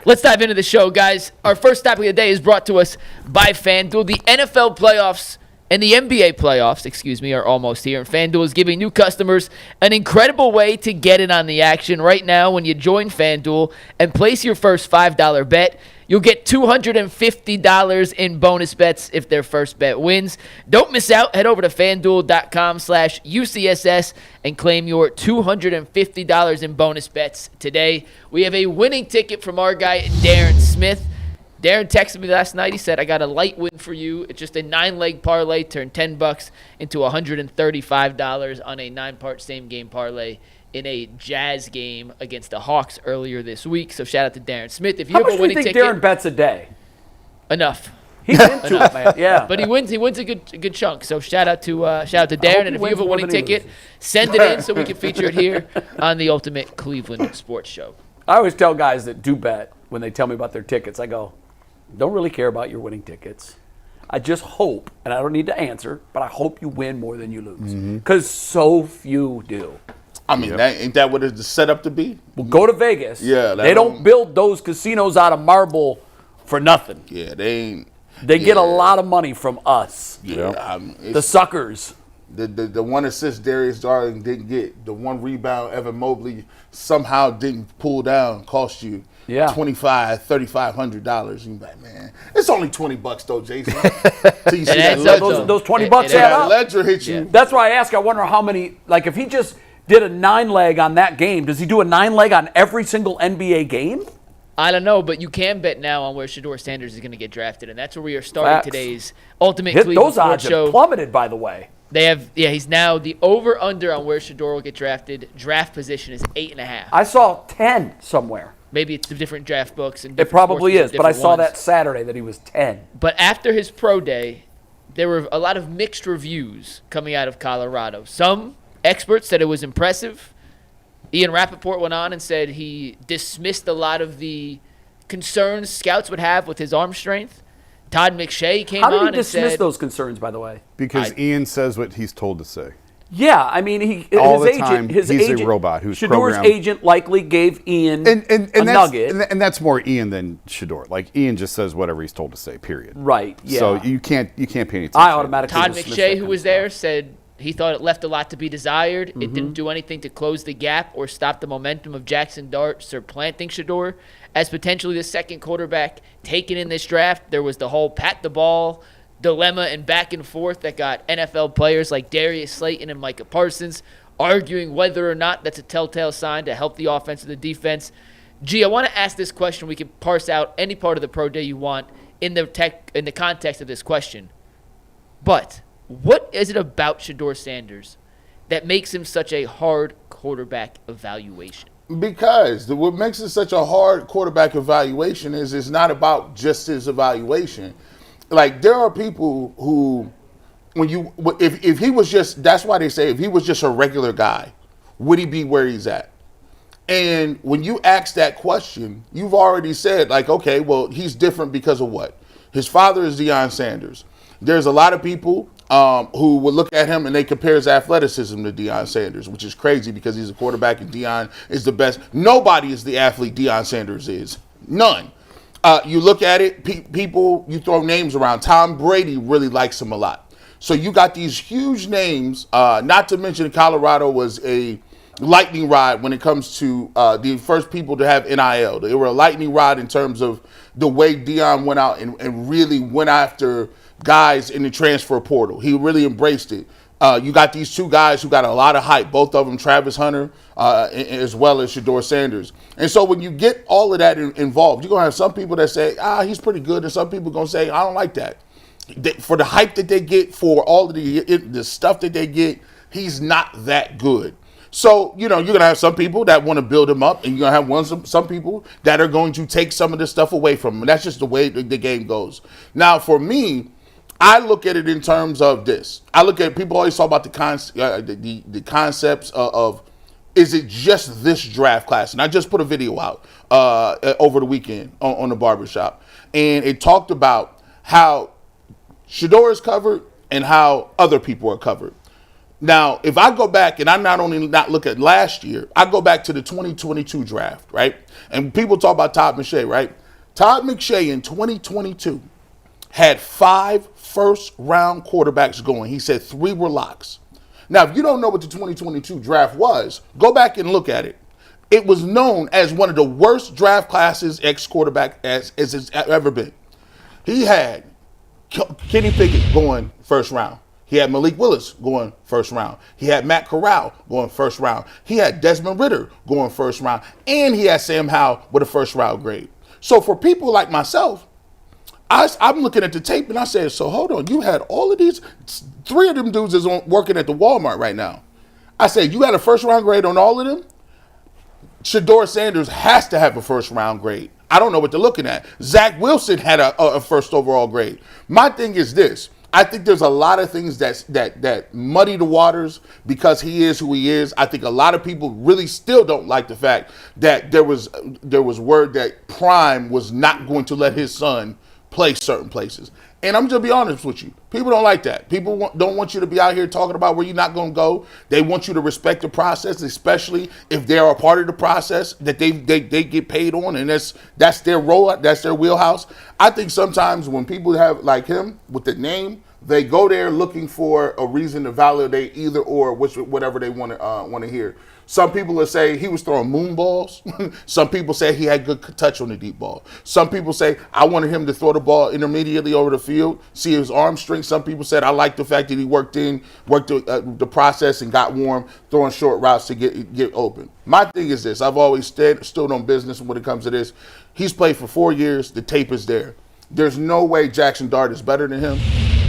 Let's dive into the show, guys. Our first topic of the day is brought to us by FanDuel. The NFL playoffs and the NBA playoffs, are almost here. And FanDuel is giving new customers an incredible way to get in on the action. Right now, when you join FanDuel and place your first $5 bet, you'll get $250 in bonus bets if their first bet wins. Don't miss out. Head over to FanDuel.com/UCSS and claim your $250 in bonus bets today. We have a winning ticket from our guy, Darren Smith. Darren texted me last night. He said, I got a light win for you. It's just a 9-leg parlay. Turned $10 into $135 on a 9-part same-game parlay in a Jazz game against the Hawks earlier this week. So shout out to Darren Smith. If you have a winning ticket, Darren bets a day? Enough. He's into it, man. Yeah, but he wins a good chunk. So shout out to Darren. And if you have a winning ticket, send it in so we can feature it here on the Ultimate Cleveland Sports Show. I always tell guys that do bet when they tell me about their tickets. I go, don't really care about your winning tickets. I just hope, and I don't need to answer, but I hope you win more than you lose, because so few do. I mean, ain't that what it's set up to be? Well, go to Vegas. Yeah. They don't build those casinos out of marble for nothing. Yeah, they ain't. They get a lot of money from us. Yeah. The suckers. The one assist Darius Darling didn't get, the one rebound Evan Mobley somehow didn't pull down, cost you $3,500. You're like, man, it's only $20 though, Jason. Till you see that ledger. Those $20 add up. Ledger hit you. Yeah. That's why I ask. I wonder how many. Like, if he just did a 9-leg on that game, does he do a 9-leg on every single NBA game? I don't know, but you can bet now on where Shedeur Sanders is going to get drafted, and that's where we are starting today's Ultimate Cleveland Sports Show. Those odds have plummeted, by the way. They have, he's now the over-under on where Shedeur will get drafted. Draft position is 8.5. I saw 10 somewhere. Maybe it's the different draft books. And it probably is, but I saw that Saturday that he was 10. But after his pro day, there were a lot of mixed reviews coming out of Colorado. Some experts said it was impressive. Ian Rappaport went on and said he dismissed a lot of the concerns scouts would have with his arm strength. Todd McShay came on and said... How did he dismiss those concerns, by the way? Because Ian says what he's told to say. Yeah, I mean, he's a robot who's Shedeur's agent likely gave Ian a nugget. And that's more Ian than Shedeur. Like, Ian just says whatever he's told to say, period. Right, yeah. So you can't pay any attention. I automatically Todd McShay, who was there, said he thought it left a lot to be desired. It didn't do anything to close the gap or stop the momentum of Jackson Dart supplanting Shedeur as potentially the second quarterback taken in this draft. There was the whole pat the ball dilemma and back and forth that got NFL players like Darius Slayton and Micah Parsons arguing whether or not that's a telltale sign to help the offense or the defense. G, I want to ask this question. We can parse out any part of the pro day you want in the context of this question. But what is it about Shedeur Sanders that makes him such a hard quarterback evaluation? Because what makes it such a hard quarterback evaluation is it's not about just his evaluation. Like, there are people who, if he was just, that's why they say if he was just a regular guy, would he be where he's at? And when you ask that question, you've already said, like, okay, well, he's different because of what? His father is Deion Sanders. There's a lot of people who would look at him and they compare his athleticism to Deion Sanders, which is crazy because he's a quarterback and Deion is the best. Nobody is the athlete Deion Sanders is. None. You look at it, people, you throw names around. Tom Brady really likes him a lot. So you got these huge names, not to mention Colorado was a lightning rod when it comes to the first people to have NIL. They were a lightning rod in terms of the way Deion went out and really went after guys in the transfer portal. He really embraced it. You got these two guys who got a lot of hype, both of them, Travis Hunter, as well as Shedeur Sanders. And so when you get all of that involved, you're going to have some people that say, he's pretty good, and some people going to say, I don't like that. For the hype that they get, for all of the stuff that they get, he's not that good. So, you're going to have some people that want to build him up, and you're going to have some people that are going to take some of this stuff away from him. And that's just the way the game goes. Now, for me, I look at it in terms of this. I look at people always talk about the concepts of is it just this draft class? And I just put a video out over the weekend on the barbershop, and it talked about how Shedeur is covered and how other people are covered. Now, if I go back and I not look at last year, I go back to the 2022 draft, right? And people talk about Todd McShay, right? Todd McShay in 2022 had 5 first-round quarterbacks going. He said 3 were locks. Now, if you don't know what the 2022 draft was, go back and look at it. It was known as one of the worst draft classes ex-quarterback as it's ever been. He had Kenny Pickett going first round. He had Malik Willis going first round. He had Matt Corral going first round. He had Desmond Ridder going first round. And he had Sam Howell with a first round grade. So for people like myself, I'm looking at the tape and I said, so hold on, you had all of these, 3 of them dudes is working at the Walmart right now. I said, you had a first round grade on all of them? Shedeur Sanders has to have a first round grade. I don't know what they're looking at. Zach Wilson had a first overall grade. My thing is this. I think there's a lot of things that muddy the waters because he is who he is. I think a lot of people really still don't like the fact that there was word that Prime was not going to let his son play certain places. And I'm just going to be honest with you. People don't like that. People don't want you to be out here talking about where you're not going to go. They want you to respect the process, especially if they're a part of the process that they get paid on, and that's their role, that's their wheelhouse. I think sometimes when people have like him with the name, they go there looking for a reason to validate either or whatever they want to hear. Some people will say he was throwing moon balls. Some people say he had good touch on the deep ball. Some people say I wanted him to throw the ball intermediately over the field, see his arm strength. Some people said I like the fact that he worked the process and got warm, throwing short routes to get open. My thing is this: I've always stood on business when it comes to this. He's played for 4 years. The tape is there. There's no way Jackson Dart is better than him.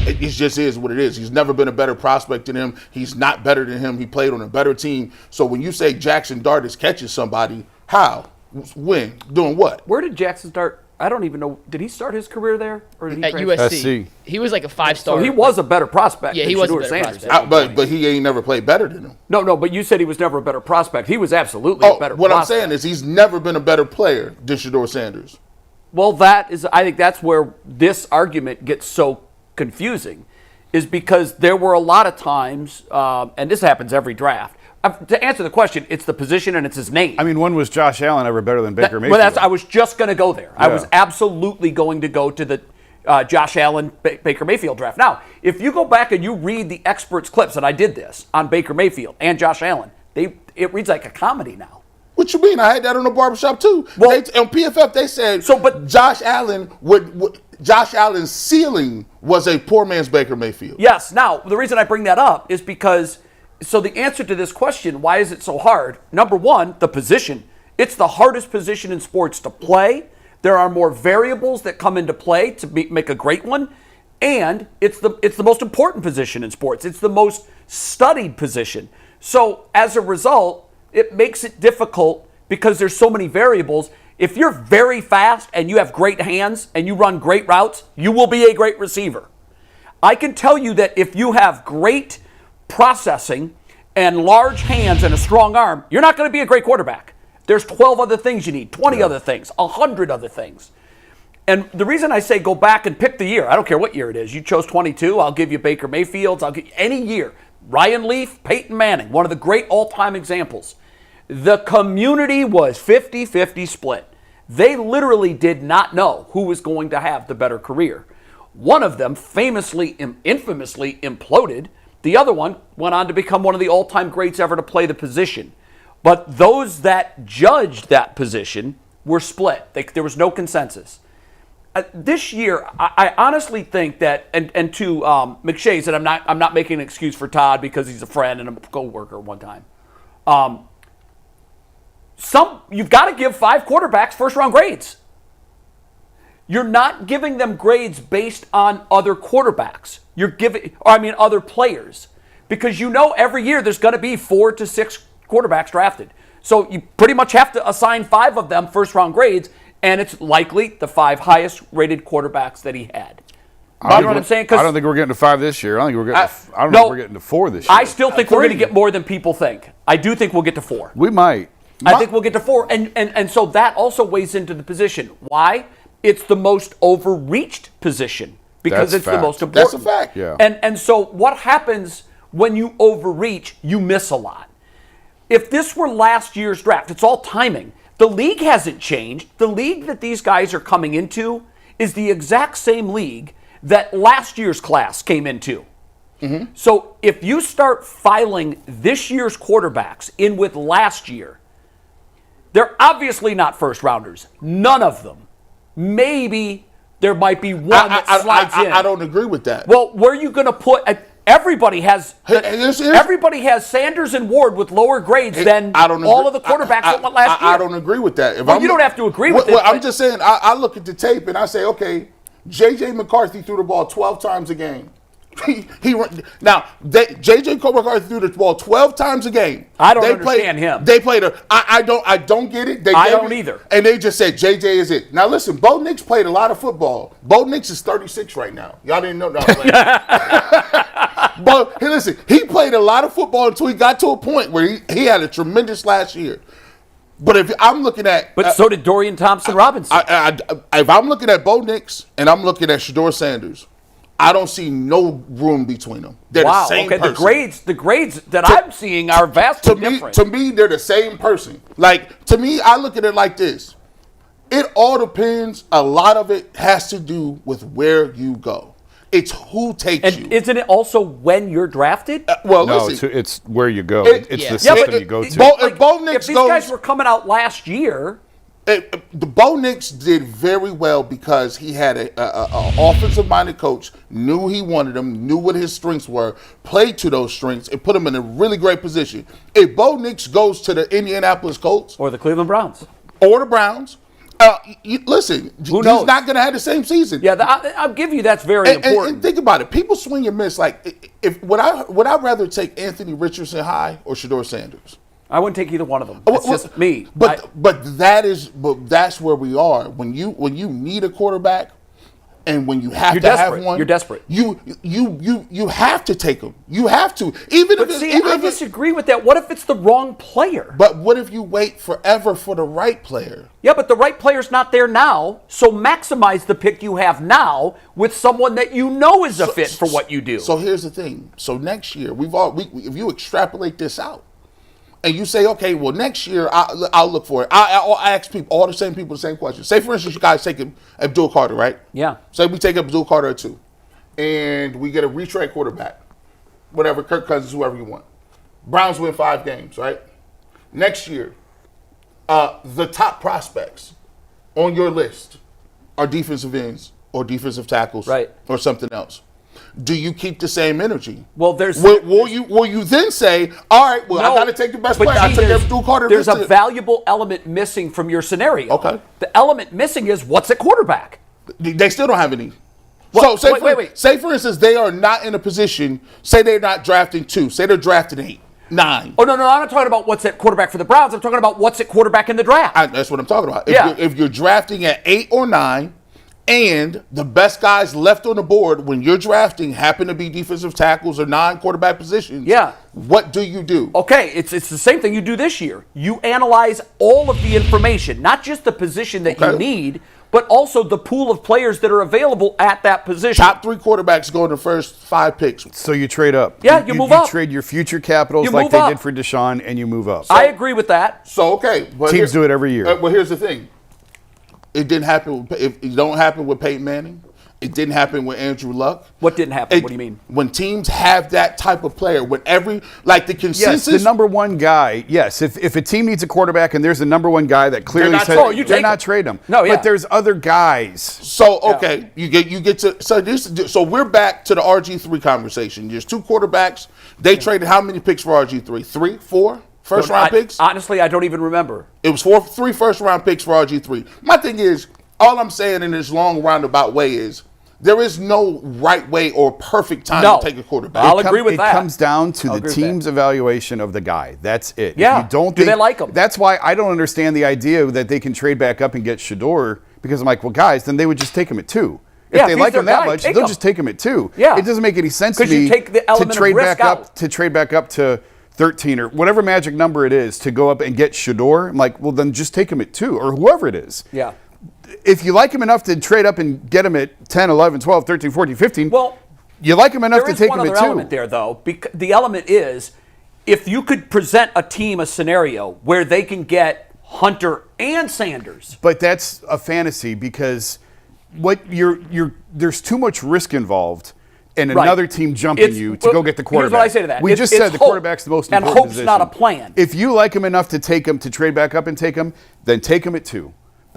It just is what it is. He's never been a better prospect than him. He's not better than him. He played on a better team. So when you say Jackson Dart is catching somebody, how? When? Doing what? Where did Jackson start? I don't even know. Did he start his career there? Or did he at USC. SC. He was like a 5-star. So he was a better prospect than he was a Shedeur better Sanders. prospect. But he ain't never played better than him. No, but you said he was never a better prospect. He was absolutely a better what prospect. I'm saying is he's never been a better player than Shedeur Sanders. Well, I think that's where this argument gets so confusing, is because there were a lot of times, and this happens every draft. To answer the question, it's the position and it's his name. I mean, when was Josh Allen ever better than Baker Mayfield? Well, I was just going to go there. Yeah. I was absolutely going to go to the Josh Allen Baker Mayfield draft. Now, if you go back and you read the experts' clips, and I did this on Baker Mayfield and Josh Allen, it reads like a comedy now. What you mean? I had that on the barbershop too. Well, on PFF they said but Josh Allen Josh Allen's ceiling was a poor man's Baker Mayfield. Yes. Now the reason I bring that up is because the answer to this question, why is it so hard? Number one, the position. It's the hardest position in sports to play. There are more variables that come into play to make a great one, and it's the most important position in sports. It's the most studied position. So as a result, it makes it difficult because there's so many variables. If you're very fast and you have great hands and you run great routes, you will be a great receiver. I can tell you that if you have great processing and large hands and a strong arm, you're not going to be a great quarterback. There's 12 other things you need, 20 other things, 100 other things. And the reason I say go back and pick the year, I don't care what year it is. You chose 22, I'll give you Baker Mayfield's, I'll give you any year. Ryan Leaf, Peyton Manning, one of the great all-time examples. The community was 50-50 split. They literally did not know who was going to have the better career. One of them infamously imploded. The other one went on to become one of the all-time greats ever to play the position. But those that judged that position were split. There was no consensus. This year, I honestly think that, and to McShay said, I'm not making an excuse for Todd because he's a friend and a co-worker one time. You've got to give 5 quarterbacks first-round grades. You're not giving them grades based on other quarterbacks. Other players, because every year there's going to be 4 to 6 quarterbacks drafted. So you pretty much have to assign 5 of them first-round grades. And it's likely the 5 highest-rated quarterbacks that he had. You know what I'm saying? I don't think we're getting to 5 this year. I don't think we're getting to 4 this year. I still think we're going to get more than people think. I do think we'll get to 4. We might. I think we'll get to 4. And so that also weighs into the position. Why? It's the most overreached position because it's the most important. That's a fact. Yeah. And so what happens when you overreach, you miss a lot. If this were last year's draft, it's all timing. The league hasn't changed. The league that these guys are coming into is the exact same league that last year's class came into. Mm-hmm. So if you start filing this year's quarterbacks in with last year, they're obviously not first rounders. None of them. Maybe there might be one that slides in. I don't agree with that. Well, where are you going to put? Everybody has Sanders and Ward with lower grades than all of the quarterbacks that went last year. I don't agree with that. You don't have to agree with it. Well, I'm just saying, I look at the tape and I say, okay, J.J. McCarthy threw the ball 12 times a game. J.J. McCarthy threw the ball 12 times a game. I don't understand him. They played I don't get it. I don't either. And they just said J.J. is it. Now listen, Bo Nix played a lot of football. Bo Nix is 36 right now. Y'all didn't know. No, but hey, listen, he played a lot of football until he got to a point where he had a tremendous last year. But if I'm looking at, so did Dorian Thompson-Robinson. If I'm looking at Bo Nix and I'm looking at Shedeur Sanders, I don't see no room between them. They're the same person. The grades that I'm seeing are vastly different. To me, they're the same person. Like, to me, I look at it like this. It all depends. A lot of it has to do with where you go. It's who takes you. And isn't it also when you're drafted? Listen, it's where you go. It's the system you go to. If these guys were coming out last year... The Bo Nix did very well because he had an offensive-minded coach, knew he wanted him, knew what his strengths were, played to those strengths, and put him in a really great position. If Bo Nix goes to the Indianapolis Colts... Or the Cleveland Browns. Or the Browns... listen, he's not going to have the same season. Yeah, I'll give you that's very important. And think about it. People swing and miss. Like, would I rather take Anthony Richardson high or Shedeur Sanders? I wouldn't take either one of them. It's just me. But that's where we are. When you need a quarterback, and when you have to have one, you're desperate. You have to take them. You have to. I disagree with that. What if it's the wrong player? But what if you wait forever for the right player? Yeah, but the right player's not there now. So maximize the pick you have now with someone that you know is a fit for what you do. So here's the thing. So next year, if you extrapolate this out, and you say, okay, well, next year I'll look for it. I'll ask people, all the same people, the same question. Say, for instance, you guys take Abdul Carter, right? Yeah. Say we take Abdul Carter at 2, and we get a retrade quarterback, whatever, Kirk Cousins, whoever you want. Browns win 5 games, right? Next year, the top prospects on your list are defensive ends or defensive tackles, right, or something else. Do you keep the same energy? Well, will you then say, all right, well, I got to take the best player. I took Abdul Carter. There's a valuable element missing from your scenario. Okay. The element missing is what's at quarterback. They still don't have any. Well, so say for instance, they are not in a position. Say they're not drafting 2. Say they're drafting 8, 9. Oh no, I'm not talking about what's at quarterback for the Browns. I'm talking about what's at quarterback in the draft. That's what I'm talking about. If you're drafting at 8 or 9. And the best guys left on the board when you're drafting happen to be defensive tackles or non-quarterback positions. Yeah. What do you do? Okay, it's the same thing you do this year. You analyze all of the information, not just the position that you need, but also the pool of players that are available at that position. Top 3 quarterbacks go in the first 5 picks. So you trade up. Yeah, you move up. You trade your future capitals like they did for Deshaun, and you move up. I agree with that. So, okay. But teams do it every year. Well, here's the thing. It didn't happen. It don't happen with Peyton Manning. It didn't happen with Andrew Luck. What didn't happen? What do you mean? When teams have that type of player, when the consensus. Yes, the number one guy. Yes, if a team needs a quarterback and there's a number one guy that clearly says they're not trading him. No, yeah. But there's other guys. So okay, you get to so we're back to the RG3 conversation. There's 2 quarterbacks. They traded how many picks for RG3? 3, 4? First-round picks? Honestly, I don't even remember. It was 3 first-round picks for RG3. My thing is, all I'm saying in this long roundabout way is, there is no right way or perfect time to take a quarterback. I'll agree with that. It comes down to the team's evaluation of the guy. That's it. Yeah. If you don't do they like him? That's why I don't understand the idea that they can trade back up and get Shedeur, because I'm like, well, guys, then they would just take him at 2. If they like him that much, they'll just take him at 2. Yeah. It doesn't make any sense to me you take the element to trade of risk back out. up to trade back up to 13 or whatever magic number it is to go up and get Shedeur. I'm like, well, then just take him at 2 or whoever it is. Yeah. If you like him enough to trade up and get him at 10, 11, 12, 13, 14, 15, You like him enough to take him at 2. There is one other element there, though. The element is, if you could present a team a scenario where they can get Hunter and Sanders. But that's a fantasy because there's too much risk involved in another team jumping you to go get the quarterback. Here's what I say to that. We just said the quarterback's the most important hope's position. not a plan. If you like him enough to take him, to trade back up and take him, then take him at 2.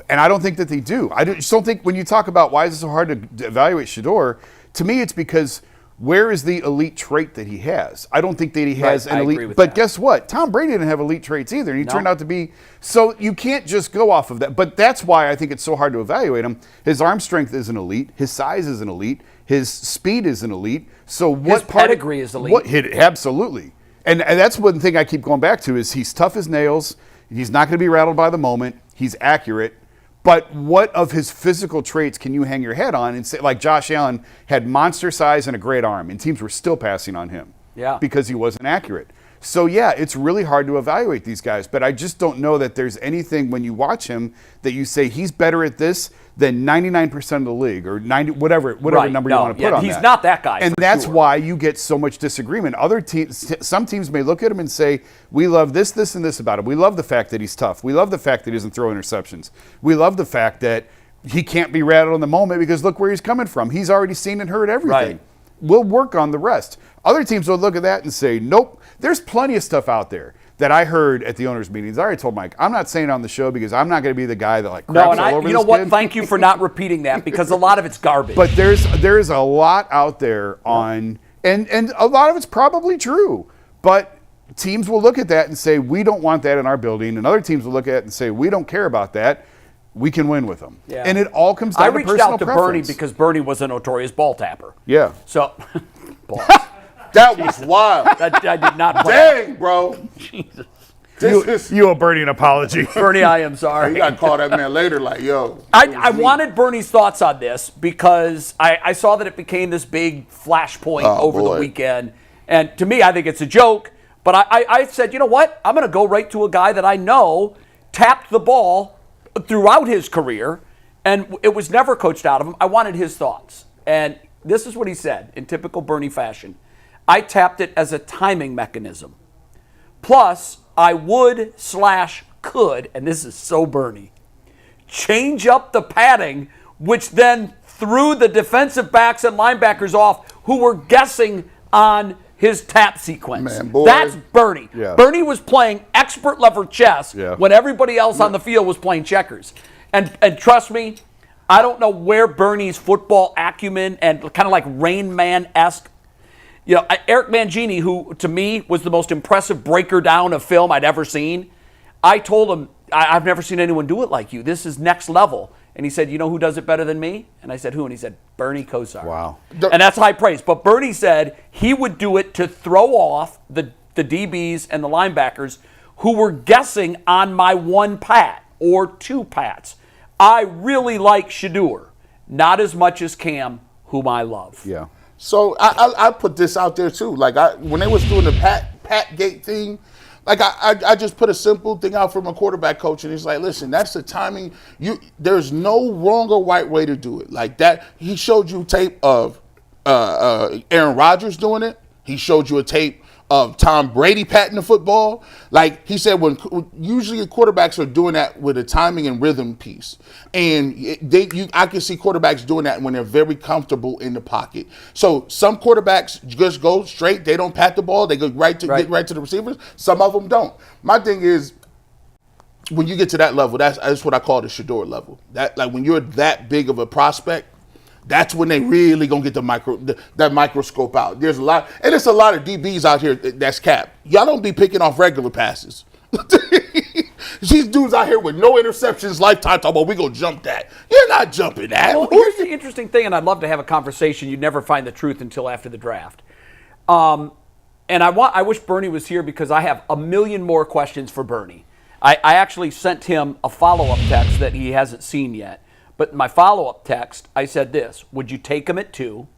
And I don't think that they do. I just don't think when you talk about why is it so hard to evaluate Shedeur, to me it's because where is the elite trait that he has? I don't think that he has an elite. Agree with but that. guess what? Tom Brady didn't have elite traits either. And he turned out to be. So you can't just go off of that. But that's why I think it's so hard to evaluate him. His arm strength isn't elite. His size isn't elite. His speed isn't elite. So what his pedigree is elite. Absolutely. And that's one thing I keep going back to is he's tough as nails. He's not going to be rattled by the moment. He's accurate. But what of his physical traits can you hang your head on and say, like Josh Allen had monster size and a great arm, and teams were still passing on him because he wasn't accurate. So, yeah, it's really hard to evaluate these guys, but I just don't know that there's anything when you watch him that you say he's better at this than 99% of the league or 90, whatever number you want to put on that. He's not that guy. And that's why you get so much disagreement. Other teams, some teams may look at him and say, we love this, this, and this about him. We love the fact that he's tough. We love the fact that he doesn't throw interceptions. We love the fact that he can't be rattled in the moment because look where heard coming from. He's already seen and heard everything. Right. We'll work on the rest. Other teams will look at that and say, nope, there's plenty of stuff out there that I heard at the owners' meetings. I already told Mike, I'm not saying it on the show because I'm not going to be the guy that craps all over you know this what? kid. Thank you for not repeating that because a lot of it's garbage. But there's a lot out there on, and a lot of it's probably true. But teams will look at that and say, we don't want that in our building. And other teams will look at it and say, we don't care about that. We can win with them. Yeah. And it all comes down to personal preference. I reached out to Bernie because Bernie was a notorious ball tapper. Yeah. So, that was wild. I did not play. Dang, bro. Jesus. You owe Bernie an apology. Bernie, I am sorry. You got to call that man later like, yo. I wanted Bernie's thoughts on this because I saw that it became this big flashpoint over the weekend. And to me, I think it's a joke. But I said, you know what? I'm going to go right to a guy that I know tapped the ball throughout his career, and it was never coached out of him. I wanted his thoughts. And this is what he said in typical Bernie fashion. I tapped it as a timing mechanism. Plus, I would/could, and this is so Bernie, change up the padding, which then threw the defensive backs and linebackers off who were guessing on his tap sequence. Man, boy. That's Bernie. Yeah. Bernie was playing expert level chess when everybody else on the field was playing checkers. And trust me, I don't know where Bernie's football acumen and kind of like Rain Man-esque, Eric Mangini, who to me was the most impressive breaker down of film I'd ever seen, I told him, I've never seen anyone do it like you. This is next level. And he said, you know who does it better than me? And I said, who? And he said, Bernie Kosar. Wow. And that's high praise. But Bernie said he would do it to throw off the DBs and the linebackers who were guessing on my one pat or two pats. I really like Shedeur, not as much as Cam, whom I love. Yeah. So I put this out there too. Like when they was doing the Pat Gate thing, like I just put a simple thing out from a quarterback coach, and he's like, listen, that's the timing. There's no wrong or right way to do it. Like that, he showed you tape of Aaron Rodgers doing it. He showed you a tape of Tom Brady patting the football. Like he said, when usually quarterbacks are doing that with a timing and rhythm piece, and I can see quarterbacks doing that when they're very comfortable in the pocket. So some quarterbacks just go straight; they don't pat the ball; they go get right to the receivers. Some of them don't. My thing is, when you get to that level, that's what I call the Shedeur level. That like when you're that big of a prospect. That's when they really gonna get that microscope out. There's a lot, and it's a lot of DBs out here that's capped. Y'all don't be picking off regular passes. These dudes out here with no interceptions, lifetime talking about we gonna jump that. You're not jumping that. Well, here's the interesting thing, and I'd love to have a conversation. You'd never find the truth until after the draft. And I wish Bernie was here because I have a million more questions for Bernie. I actually sent him a follow-up text that he hasn't seen yet. But in my follow-up text, I said this: would you take him at 2?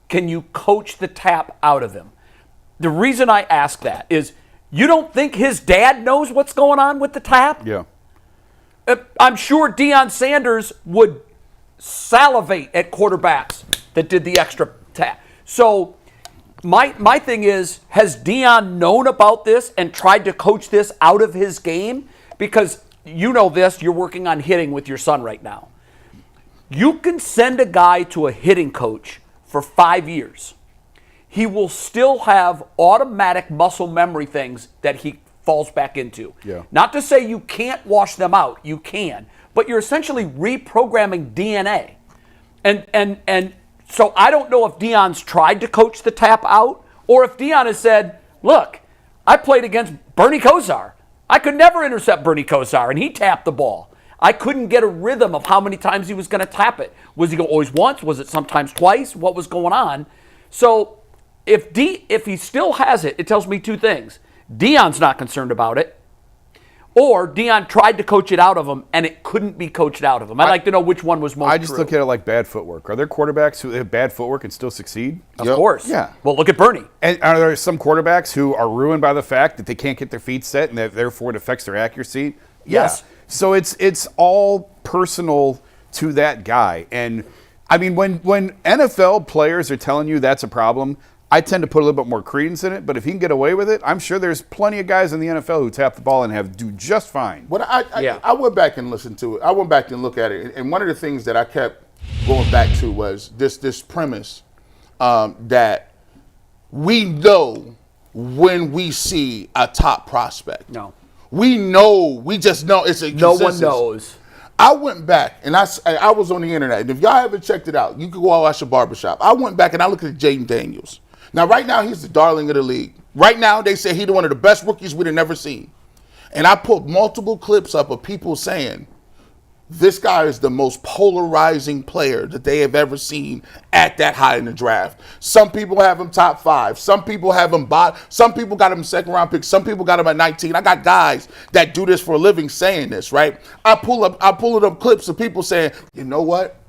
Can you coach the tap out of him? The reason I ask that is you don't think his dad knows what's going on with the tap? Yeah. I'm sure Deion Sanders would salivate at quarterbacks that did the extra tap. So my thing is, has Deion known about this and tried to coach this out of his game? Because you know this, you're working on hitting with your son right now. You can send a guy to a hitting coach for 5 years. He will still have automatic muscle memory things that he falls back into. Yeah. Not to say you can't wash them out, you can, but you're essentially reprogramming DNA. And so I don't know if Deion's tried to coach the tap out, or if Deion has said, look, I played against Bernie Kosar. I could never intercept Bernie Kosar, and he tapped the ball. I couldn't get a rhythm of how many times he was going to tap it. Was he going always once? Was it sometimes twice? What was going on? So if he still has it, it tells me two things. Deion's not concerned about it, or Deion tried to coach it out of him, and it couldn't be coached out of him. I'd like to know which one was most I just true. look at it like bad footwork. Are there quarterbacks who have bad footwork and still succeed? Of course. Yeah. Well, look at Bernie. And are there some quarterbacks who are ruined by the fact that they can't get their feet set and that therefore it affects their accuracy? Yes. Yeah. So it's all personal to that guy. And I mean, when NFL players are telling you that's a problem, I tend to put a little bit more credence in it. But if he can get away with it, I'm sure there's plenty of guys in the NFL who tap the ball and do just fine. But I went back and listened to it. I went back and looked at it, and one of the things that I kept going back to was this premise that we know when we see a top prospect. No. We know. We just know it's a No one consensus. knows. I went back and I was on the internet, and if y'all haven't checked it out, you can go watch the barbershop. I went back and I looked at Jaden Daniels. Now, right now, he's the darling of the league. Right now, they say he's one of the best rookies we'd have never seen. And I pulled multiple clips up of people saying, this guy is the most polarizing player that they have ever seen at that high in the draft. Some people have him top 5. Some people have him some people got him second round pick. Some people got him at 19. I got guys that do this for a living saying this, right? I pull up clips of people saying, you know what?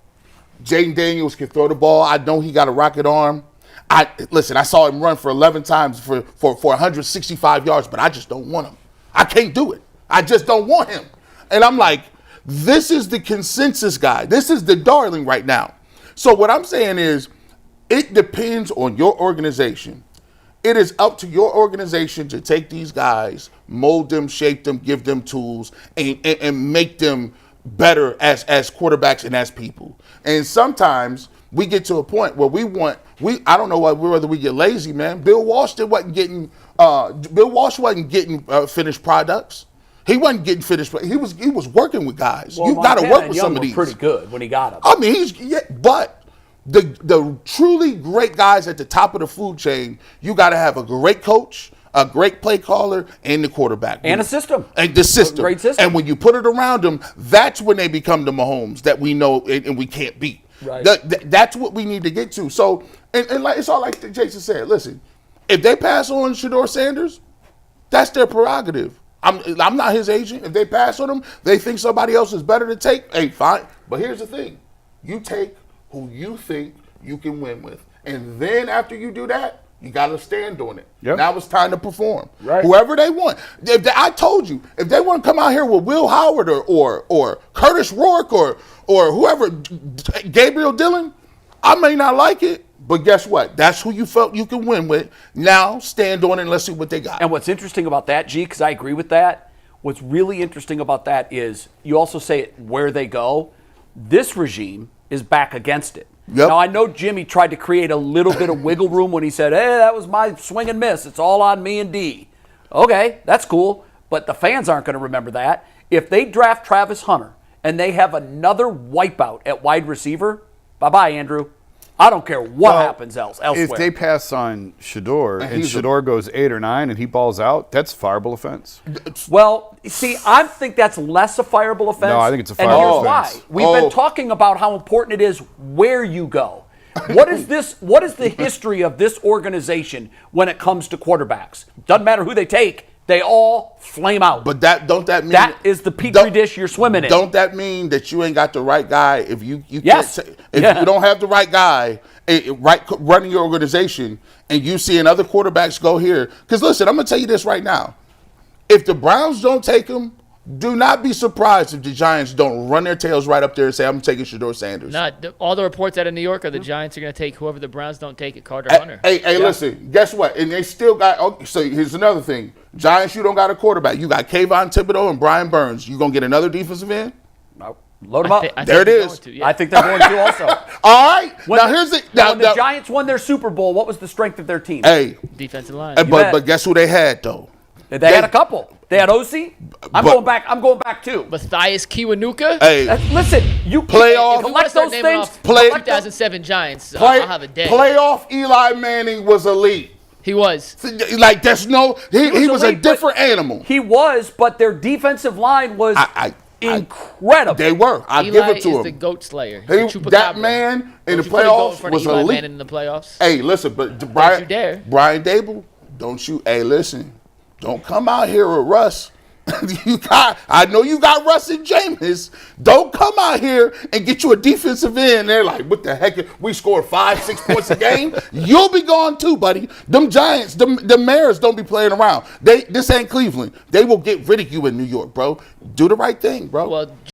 Jaden Daniels can throw the ball. I know he got a rocket arm. Listen, I saw him run for 11 times for 165 yards, but I just don't want him. I can't do it. I just don't want him. And I'm like, this is the consensus guy. This is the darling right now. So what I'm saying is, it depends on your organization. It is up to your organization to take these guys, mold them, shape them, give them tools, and make them better as quarterbacks and as people. And sometimes we get to a point where I don't know whether we get lazy, man. Bill Walsh wasn't getting finished products. He wasn't getting finished. He was working with guys. Well, You got to work with Young some of were these. pretty good when he got them. I mean, but the truly great guys at the top of the food chain, you got to have a great coach, a great play caller, and the quarterback. And a system. And the system. A great system. And when you put it around them, that's when they become the Mahomes that we know and we can't beat. Right. That's what we need to get to. So, and like, it's all like Jason said. Listen, if they pass on Shedeur Sanders, that's their prerogative. I'm not his agent. If they pass on him, they think somebody else is better to take. Hey, fine. But here's the thing: you take who you think you can win with, and then after you do that, you got to stand on it. Yep. Now it's time to perform. Right. Whoever they want. I told you, if they want to come out here with Will Howard or Curtis Rourke or whoever, Gabriel Dillon, I may not like it. But guess what? That's who you felt you can win with. Now stand on it and let's see what they got. And what's interesting about that, G, because I agree with that, what's really interesting about that is you also say it where they go. This regime is back against it. Yep. Now, I know Jimmy tried to create a little bit of wiggle room when he said, hey, that was my swing and miss. It's all on me and D. Okay, that's cool. But the fans aren't going to remember that. If they draft Travis Hunter and they have another wipeout at wide receiver, bye-bye, Andrew. I don't care what happens elsewhere. If they pass on Shedeur and Shedeur goes 8 or 9 and he balls out, that's a fireable offense. Well, see, I think that's less a fireable offense. No, I think it's a and fireable here's offense. why. We've been talking about how important it is where you go. What is this? What is the history of this organization when it comes to quarterbacks? Doesn't matter who they take. They all flame out. But don't that mean that is the petri dish you're swimming in? Don't that mean that you ain't got the right guy? If you Yes. if you don't have the right guy, running your organization, and you seeing other quarterbacks go here, because listen, I'm gonna tell you this right now: if the Browns don't take him, Do not be surprised if the Giants don't run their tails right up there and say, I'm taking Shedeur Sanders. All the reports out of New York are the Giants are going to take whoever the Browns don't take it, Carter Hunter. Hey, listen, guess what? And they still got, so here's another thing. Giants, you don't got a quarterback. You got Kayvon Thibodeau and Brian Burns. You going to get another defensive end? No. Load them up. There it is. I think they're going to also. All right. Now, here's the. When the Giants won their Super Bowl, what was the strength of their team? Hey. Defensive line. But guess who they had, though? They had a couple. They had OC. I'm going back too. Matthias Kiwanuka. Hey, listen, you playoff. If you want to start naming off 2007 Giants, I'll have a day. Playoff Eli Manning was elite. He was. Like, there's no. He was a different animal. He was, but their defensive line was incredible. They were. I give it to him. Eli is the goat slayer. That man in the playoffs was elite. Manning in the playoffs. Hey, listen, but Don't you dare. Brian Dable, don't you? Hey, listen, don't come out here with Russ. I know you got Russ and Jameis. Don't come out here and get you a defensive end. They're like, what the heck? We scored 5-6 points a game. You'll be gone too, buddy. Them Giants, the Mariners don't be playing around. This ain't Cleveland. They will get rid of you in New York, bro. Do the right thing, bro. Well,